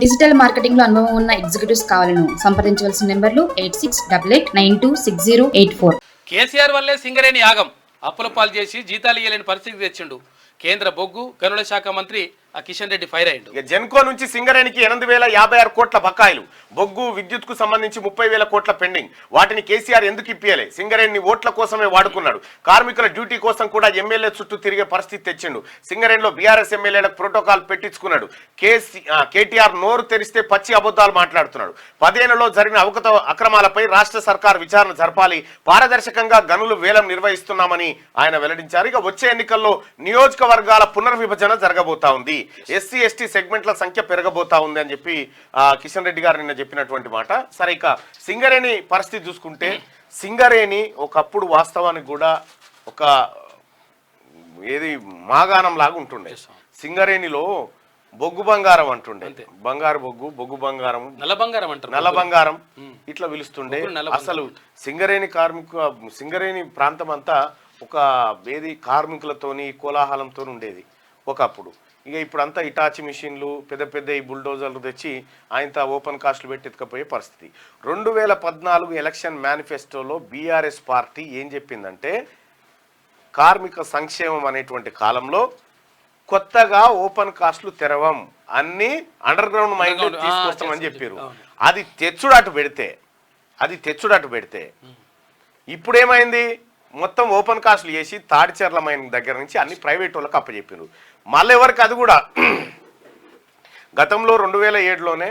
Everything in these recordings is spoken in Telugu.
డిజిటల్ మార్కెటింగ్ లో అనుభవం ఉన్న ఎగ్జిక్యూటివ్స్ కావాలను సంప్రదించవలసిన నెంబర్లు 8688926084. కేసీఆర్ వల్లే సింగరేణి యాగం అప్పుల పాలు చేసి జీతాలు ఇయ్యలేని పరిస్థితి తెచ్చిండు. కేంద్ర బొగ్గు గనుల శాఖ మంత్రి కిషన్ రెడ్డి ఫైర్ అయ్యిండు. జెన్కో నుంచి సింగరేణికి 8,056 కోట్ల బకాయిలు, బొగ్గు విద్యుత్ కు సంబంధించి 30,000 కోట్ల పెండింగ్. వాటిని కేసీఆర్ ఎందుకు ఇప్పియలే? సింగరేణి ఓట్ల కోసమే వాడుకున్నాడు. కార్మికుల డ్యూటీ కోసం కూడా ఎమ్మెల్యే చుట్టూ తిరిగే పరిస్థితి తెచ్చిండు. సింగరేణిలో బీఆర్ఎస్ ఎమ్మెల్యేలకు ప్రోటోకాల్ పెట్టించుకున్నాడు. కేటీఆర్ నోరు తెరిస్తే పచ్చి అబద్ధాలు మాట్లాడుతున్నాడు. 10 ఏళ్లలో జరిగిన అక్రమాలపై రాష్ట్ర సర్కార్ విచారణ జరపాలి, పారదర్శకంగా గనులు వేలం నిర్వహిస్తున్నామని ఆయన వెల్లడించారు. ఇక వచ్చే ఎన్నికల్లో నియోజకవర్గాల పునర్విభజన జరగబోతా ఉంది. ఎస్సీ ఎస్టీ సెగ్మెంట్ల సంఖ్య పెరగబోతా ఉంది అని చెప్పి కిషన్ రెడ్డి గారు నిన్న చెప్పినటువంటి మాట. సరే, ఇక సింగరేణి పరిస్థితి చూసుకుంటే, సింగరేణి ఒకప్పుడు వాస్తవానికి కూడా ఒక మాగాణం లాగా ఉంటుండే. సింగరేణిలో బొగ్గు బంగారం అంటుండే, బంగారు బొగ్గు, బొగ్గు బంగారం, నల్ల బంగారం అంటారు, నల్ల బంగారం ఇట్లా పిలుస్తుండే. అసలు సింగరేణి ప్రాంతం అంతా ఒక కార్మికులతోని కోలాహలంతో ఉండేది ఒకప్పుడు. ఇక ఇప్పుడంతా ఇటాచి మిషన్లు, పెద్ద పెద్ద ఈ బుల్డోజర్లు తెచ్చి ఆయనతో ఓపెన్ కాస్ట్లు పెట్టి ఎత్తుకపోయే పరిస్థితి. 2014 ఎలక్షన్ మేనిఫెస్టోలో బీఆర్ఎస్ పార్టీ ఏం చెప్పిందంటే, కార్మిక సంక్షేమం అనేటువంటి కాలంలో కొత్తగా ఓపెన్ కాస్ట్లు తెరవం, అన్ని అండర్ గ్రౌండ్ మైండ్ తీసుకొస్తామని చెప్పారు. అది తెచ్చుడాటు పెడితే ఇప్పుడేమైంది? మొత్తం ఓపెన్ కాస్ట్లు చేసి తాడిచెర్ల మైన్ దగ్గర నుంచి అన్ని ప్రైవేట్ వాళ్ళకి అప్పచెప్పారు. మళ్ళీ ఎవరికి అది కూడా గతంలో 2007లోనే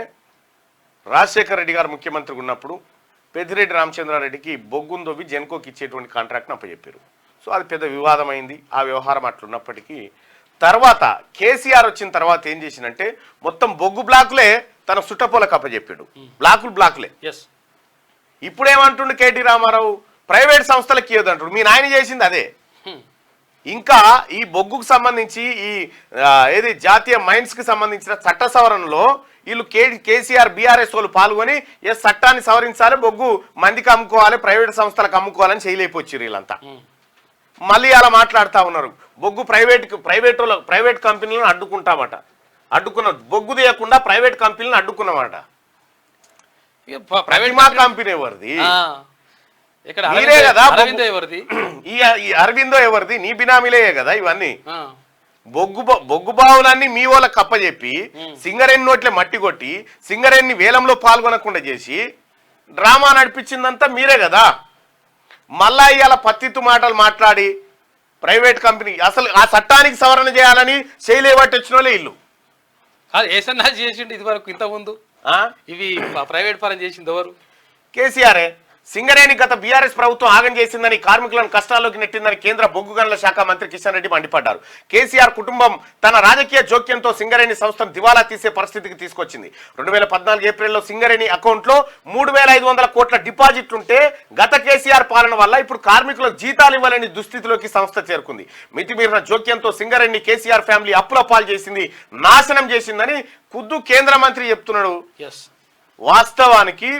రాజశేఖర రెడ్డి గారు ముఖ్యమంత్రిగా ఉన్నప్పుడు పెద్దిరెడ్డి రామచంద్రారెడ్డికి బొగ్గును దొవ్వి జెన్కోకి ఇచ్చేటువంటి కాంట్రాక్ట్ని అప్పచెప్పారు. సో అది పెద్ద వివాదమైంది. ఆ వ్యవహారం అట్లున్నప్పటికీ తర్వాత కేసీఆర్ వచ్చిన తర్వాత ఏం చేసిందంటే, మొత్తం బొగ్గు బ్లాకులే తన సుట్టపోలకు అప్పచెప్పాడు. బ్లాకులే. ఇప్పుడేమంటుండు కేటీ రామారావు, ప్రైవేట్ సంస్థలకు ఇవ్వదంటారు. మీ నాయన చేసింది అదే. ఇంకా ఈ బొగ్గుకు సంబంధించి ఈ జాతీయ మైన్స్ కి సంబంధించిన చట్ట సవరణలో వీళ్ళు కేసీఆర్ బీఆర్ఎస్ వాళ్ళు పాల్గొని చట్టాన్ని సవరించాలి, బొగ్గు మందికి అమ్ముకోవాలి, ప్రైవేట్ సంస్థలకు అమ్ముకోవాలని చేయలేకపోయారు వీళ్ళంతా. మళ్ళీ అలా మాట్లాడుతూ ఉన్నారు. బొగ్గు ప్రైవేట్ కంపెనీలను అడ్డుకున్న బొగ్గు తీయకుండా ప్రైవేట్ కంపెనీలను అడ్డుకున్నామట. ప్రైవేట్ కంపెనీ ఎవరిది? మీరే కదా. ఈ అరవిందో ఎవరిది? నీ బినామీలే కదా ఇవన్నీ. బొగ్గు బావులన్నీ మీ వాళ్ళకి కప్పచెప్పి సింగరేణి నోట్లే మట్టి కొట్టి సింగరేణి వేలంలో పాల్గొనకుండా చేసి డ్రామా నడిపించిందంతా మీరే కదా. మళ్ళా ఇవాళ పత్తిత్తు మాటలు మాట్లాడి ప్రైవేట్ కంపెనీ అసలు ఆ చట్టానికి సవరణ చేయాలని చేయలేబట్టి వచ్చిన వాళ్ళే ఇల్లు చేసిండు. ఇది వరకు ఇంతకుముందు ఇవి ప్రైవేట్ పరం చేసింది ఎవరు? కేసీఆరే. సింగరేణి గత బీఆర్ఎస్ ప్రభుత్వం ఆగం చేసిందని, కార్మికులను కష్టాల్లోకి నెట్టిందని కేంద్ర బొగ్గు గనుల శాఖ మంత్రి కిషన్ రెడ్డి మండిపడ్డారు. కేసీఆర్ కుటుంబం తన రాజకీయ జోక్యంతో సింగరేణి సంస్థను దివాలా తీసే పరిస్థితికి తీసుకొచ్చింది. 2014 ఏప్రిల్లో సింగరేణి అకౌంట్లో 3,500 కోట్ల డిపాజిట్ ఉంటే గత కేసీఆర్ పాలన వల్ల ఇప్పుడు కార్మికులకు జీతాలు ఇవ్వాలని దుస్థితిలోకి సంస్థ చేరుకుంది. మితిమీరిన జోక్యంతో సింగరేణి కేసీఆర్ ఫ్యామిలీ అప్పుల పాలు చేసింది, నాశనం చేసిందని ఖుద్దు కేంద్ర మంత్రి చెప్తున్నాడు. వాస్తవానికి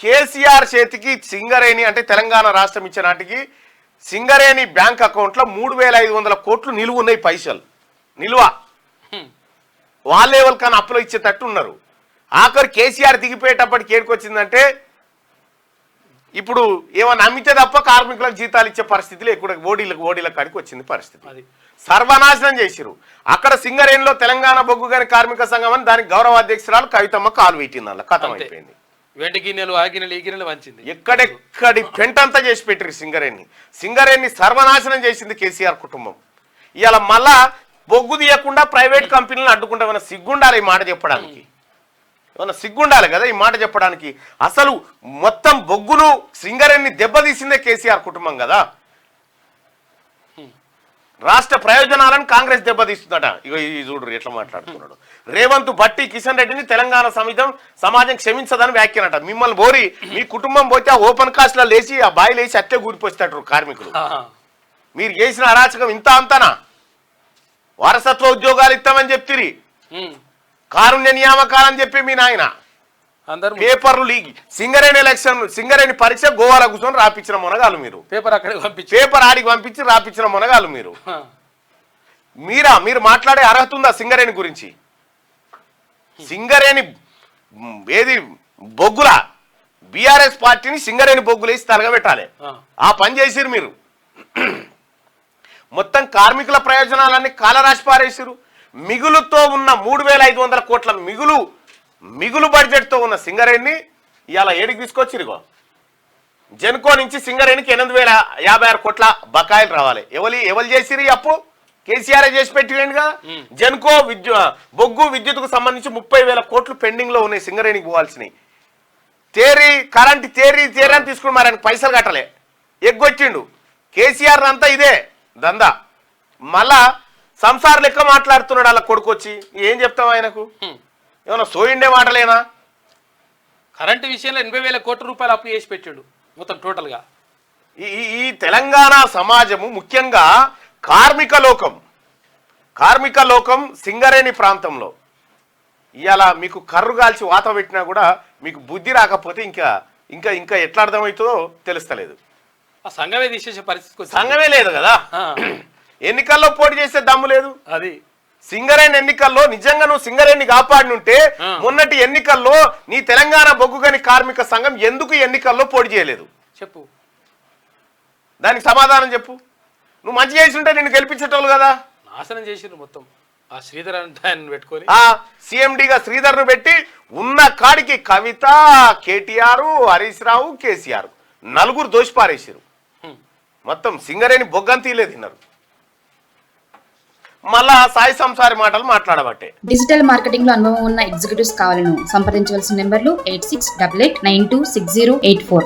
కేసీఆర్ చేతికి సింగరేణి అంటే తెలంగాణ రాష్ట్రం ఇచ్చే నాటికి సింగరేణి బ్యాంక్ అకౌంట్లో 3,500 కోట్లు నిలువ ఉన్నాయి. పైసలు నిలువ వాళ్ళే వాళ్ళకన్నా అప్పులు ఇచ్చేటట్టు ఉన్నారు. ఆఖరు కేసీఆర్ దిగిపోయేటప్పటికి ఏడుకొచ్చిందంటే ఇప్పుడు ఏమన్నా అమ్మితే తప్ప కార్మికులకు జీతాలు ఇచ్చే పరిస్థితులు ఎక్కువ ఓడీల కాడికి వచ్చింది పరిస్థితి. సర్వనాశనం చేసిరు. అక్కడ సింగరేణిలో తెలంగాణ బొగ్గు గని కార్మిక సంఘం అని దానికి గౌరవ అధ్యక్షురాలు కవితమ్మ కాలు పెట్టింది. అలా కథం అయిపోయింది. ఎక్కడెక్కడి పెంటంతా చేసి పెట్టారు సింగరేణి సర్వనాశనం చేసింది కేసీఆర్ కుటుంబం. ఇవాళ మళ్ళా బొగ్గు తీయకుండా ప్రైవేట్ కంపెనీలను అడ్డుకుంటా. ఏమైనా సిగ్గుండాలి ఈ మాట చెప్పడానికి? ఏమన్నా సిగ్గుండాలి కదా ఈ మాట చెప్పడానికి? అసలు మొత్తం బొగ్గును సింగరేణిని దెబ్బతీసిందే కేసీఆర్ కుటుంబం కదా. రాష్ట్ర ప్రయోజనాలను కాంగ్రెస్ దెబ్బతీస్తుందట. ఇక ఈ చూడరు ఎట్లా మాట్లాడుతున్నాడు. రేవంత్ బట్టి కిషన్ రెడ్డిని తెలంగాణ సమాజం క్షమించదని వ్యాఖ్యానట. మిమ్మల్ని బోరి మీ కుటుంబం పోతే ఆ ఓపెన్ కాస్ట్లో లేచి ఆ బాయిలు వేసి అట్టే కూరిపోస్తాడు కార్మికులు. మీరు చేసిన అరాచకం ఇంత అంతనా? వారసత్వ ఉద్యోగాలు ఇస్తామని చెప్తిరి, కారుణ్య నియామకాలని చెప్పి మీ నాయన పేపర్లు లీక్. సింగరేణి పరీక్ష గోవాలో కూర్చొని రాపించిన మొనగాలు మీరు. పేపర్ ఆడికి పంపించి రాపించిన మొనగాలు మీరు. మీరు మాట్లాడే అర్హత ఉందా సింగరేణి గురించి? సింగరేణి ఏది బొగ్గుల బీఆర్ఎస్ పార్టీని సింగరేణి బొగ్గులేసి తరగబెట్టాలి. ఆ పని చేసిరు మీరు. మొత్తం కార్మికుల ప్రయోజనాలన్నీ కాలరాశి పారేసిరు. మిగులుతో ఉన్న 3,500 కోట్ల మిగులు బడ్జెట్తో ఉన్న సింగరేణిని ఇవాళ ఏడికి తీసుకొచ్చిరుగో. జెన్కో నుంచి సింగరేణికి 8,056 కోట్ల బకాయిలు రావాలి. ఎవరు చేసిరు అప్పు? కేసీఆర్ చేసి పెట్టిండుగా. జెన్కో బొగ్గు విద్యుత్కు సంబంధించి 30,000 కోట్లు పెండింగ్ లో ఉన్నాయి సింగరేణికి పోవాల్సినవి. కరెంట్ తేరీ అని తీసుకుని మరి ఆయనకు పైసలు కట్టలే, ఎగ్గొచ్చిండు. కేసీఆర్ అంతా ఇదే దందా. మళ్ళా సంసార లెక్క మాట్లాడుతున్నాడు అలా కొడుకొచ్చి. ఏం చెప్తాం ఆయనకు? ఏమన్నా సోయిండే మాటలేనా? కరెంటు విషయంలో 80,000 కోట్ల రూపాయలు అప్పు చేసి పెట్టాడు మొత్తం టోటల్ గా. ఈ తెలంగాణ సమాజము, ముఖ్యంగా కార్మిక లోకం సింగరేణి ప్రాంతంలో ఇవాళ మీకు కర్రు కాల్చి వాత పెట్టినా కూడా మీకు బుద్ధి రాకపోతే ఇంకా ఎట్లా అర్థమవుతుందో తెలుస్తలేదు. ఆ సంఘమే తీసేసే పరిస్థితి. సంఘమే లేదు కదా, ఎన్నికల్లో పోటీ చేసే దమ్ము లేదు. అది సింగరేణి ఎన్నికల్లో నిజంగా నువ్వు సింగరేణిని కాపాడినుంటే మొన్నటి ఎన్నికల్లో నీ తెలంగాణ బొగ్గుగని కార్మిక సంఘం ఎందుకు ఎన్నికల్లో పోటీ చేయలేదు చెప్పు. దానికి సమాధానం చెప్పు. నువ్వు మంచి చేసి ఉంటే నిన్ను గెలిపించేటోళ్ళు కదా. నాశనం చేసిరు మొత్తం. ఆ శ్రీధర్ ఆయన పెట్టుకొని సిఎండిగా శ్రీధర్ను పెట్టి ఉన్న కాడికి కవిత, కేటీఆర్, హరీష్ రావు, కేసీఆర్ నలుగురు దోషిపారేసారు. మొత్తం సింగరేణి బొగ్గంతీలే తిన్నారు. మళ్ళా సాయి సంసారి మాటలు మాట్లాడబట్టే. డిజిటల్ మార్కెటింగ్ లో అనుభవం ఉన్న ఎగ్జిక్యూటివ్స్ కావాలను సంప్రదించవలసిన నెంబర్లు 8688926084.